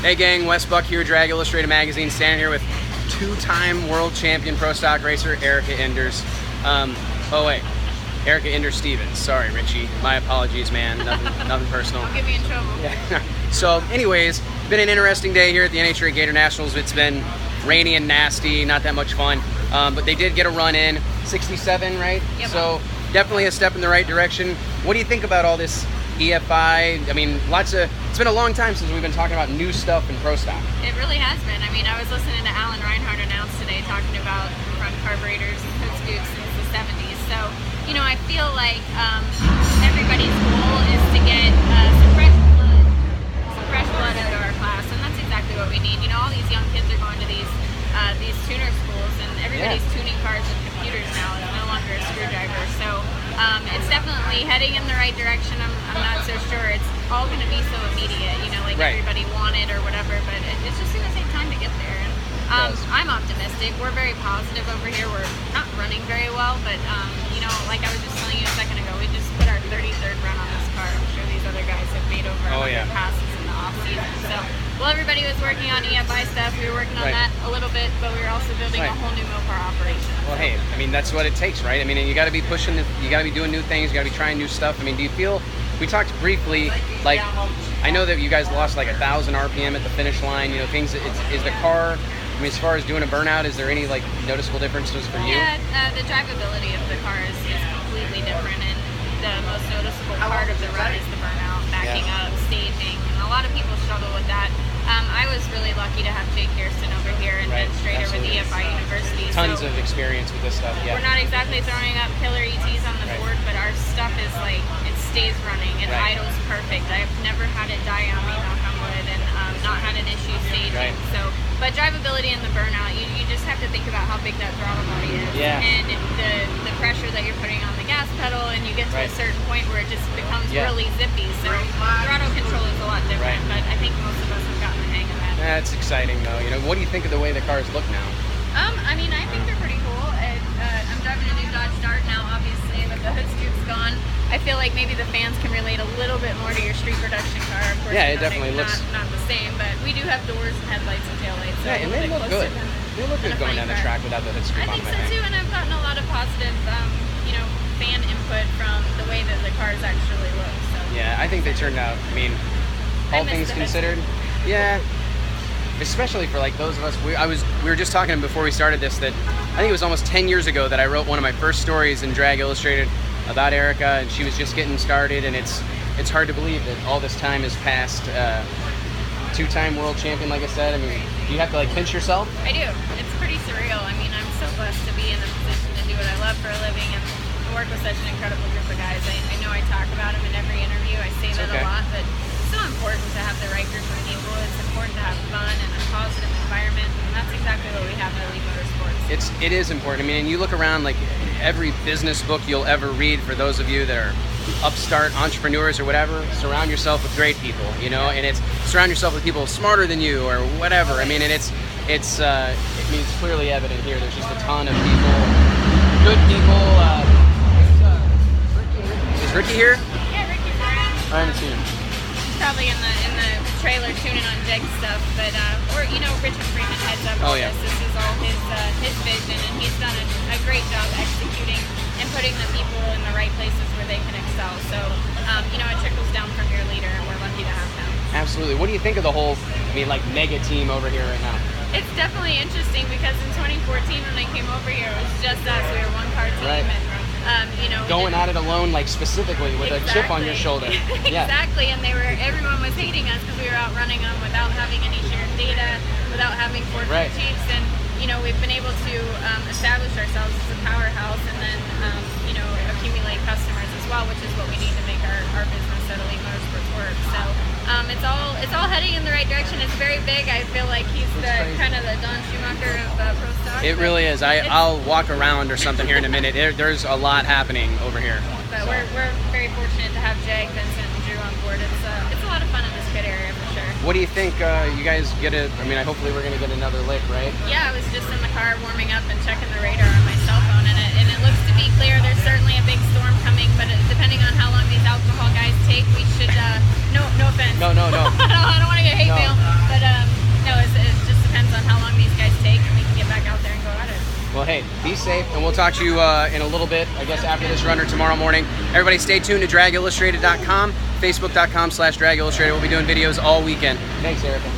Hey gang, Wes Buck here, Drag Illustrated Magazine, standing here with two-time world champion pro stock racer Erica Enders. Erica Enders Stevens. Sorry, Richie. My apologies, man. Nothing personal. Don't get me in trouble. Yeah. So, anyways, been an interesting day here at the NHRA Gator Nationals. It's been rainy and nasty, not that much fun, but they did get a run in. 67, right? Yep. So, definitely a step in the right direction. What do you think about all this EFI? I mean, it's been a long time since we've been talking about new stuff in pro stock. It really has been. I mean, I was listening to Alan Reinhardt announce today talking about front carburetors and hood scoops since the 70s. So, you know, I feel like everybody's goal is to get some fresh blood into our class, and that's exactly what we need. You know, all these young kids are going to these tuner schools, and everybody's tuning cars with computers now. It's no longer a screwdriver. So it's definitely heading in the right direction. I'm not so sure it's all going to be so immediate, you know, like everybody wanted or whatever, but it's just going to take time to get there. And I'm optimistic. We're very positive over here. We're not running very well, but you know, like I was just telling you a second ago, we just put our 33rd run on this car. I'm sure these other guys have made over 100 passes in the off season. So while everybody was working on EFI stuff, we were working on that a little bit, but we were also building a whole new Mopar operation. Well, hey, I mean, that's what it takes, right? I mean, and you got to be pushing, you got to be doing new things, you got to be trying new stuff. I mean, do you feel, we talked briefly, like, I know that you guys lost like 1,000 RPM at the finish line, you know, things, is the car, I mean, as far as doing a burnout, is there any like noticeable differences for you? Yeah, the drivability of the car is completely different, and the most noticeable part of the run is the burnout, backing up, staging, and a lot of people struggle with that. I was really lucky to have Jake Kirsten over here and demonstrator with EFI University. Tons of experience with this stuff. Yeah. We're not exactly throwing up killer ETs on the board, but our stuff is like, it stays running. It idles perfect. I've never had it die on me, knock on wood, and not had an issue staging. So, but drivability and the burnout, you just have to think about how big that throttle body is, and the pressure that you're putting on the gas pedal, and you get to a certain point where it just becomes really zippy. So throttle control is a lot different, but I think most of us have gotten the hang of that. That's exciting, though. You know, what do you think of the way the cars look now? I mean, I think they're pretty cool. I'm driving a new Dodge Dart now, obviously, with the hood scoop's gone. I feel like maybe the fans can relate a little bit more to your street production car. Of course, it definitely looks not the same, but we do have doors and headlights and taillights. So and they look good. They look good going down the track without the hood scoop on. I think so too, and I've gotten a lot of positive, you know, fan input from the way that the cars actually look. So. Yeah, I think they turned out. I mean, all things considered, especially for like those of us. We were just talking before we started this that I think it was almost 10 years ago that I wrote one of my first stories in Drag Illustrated about Erica, and she was just getting started, and it's hard to believe that all this time has passed. Two-time world champion, like I said. I mean, do you have to like pinch yourself? I do. It's pretty surreal. I mean, I'm so blessed to be in the position to do what I love for a living and work with such an incredible group of guys. I know I talk about them in every interview. I say that a lot, but it's so important to have the right group of people. It's important to have fun and a positive environment, and that's exactly what we have in Elite Motorsports. It is important. I mean, and you look around, like every business book you'll ever read, for those of you that are upstart entrepreneurs or whatever, surround yourself with great people, you know, and it's surround yourself with people smarter than you or whatever. I mean, and it's clearly evident here. There's just a ton of people, good people. Is Ricky here? Yeah, Ricky's around. I haven't seen him. He's probably in the trailer tuning on Jeg stuff, but you know, Richard Freeman heads up all this. This is all his vision, and he's done a great job executing and putting the people in the right places where they can excel. So, you know, it trickles down from your leader, and we're lucky to have him. Absolutely. What do you think of the whole, like mega team over here right now? It's definitely interesting because in 2014 when I came over here, it was just us. We were one car team, and you know, going at it alone, like specifically with a chip on your shoulder. Exactly, and everyone was hating us because we were out running them without having any shared data, without having Ford chiefs, and you know, we've been able to establish ourselves as a powerhouse, and then you know, accumulate customers as well, which is what we need to make our business at Elite Motorsports work. So it's all heading in the right direction. It's very big. I feel like he's kind of the Don Schumacher of pro stock. It really is. I'll walk around or something here in a minute. There's a lot happening over here. But we're very fortunate to have Jag, Vincent, and Drew on board. It's a lot of fun in this pit area for sure. What do you think? You guys get a? I mean, hopefully we're gonna get another lick, right? Yeah, I was just in the car warming up and checking the radar on my cell phone, and it looks to be clear. There's certainly a big storm coming, but depending on how long these alcohol guys take, we should. No offense. No. I don't want to get hate mail, but hey, be safe, and we'll talk to you in a little bit, I guess, after this run or tomorrow morning. Everybody stay tuned to dragillustrated.com, facebook.com/dragillustrated. We'll be doing videos all weekend. Thanks, Erica.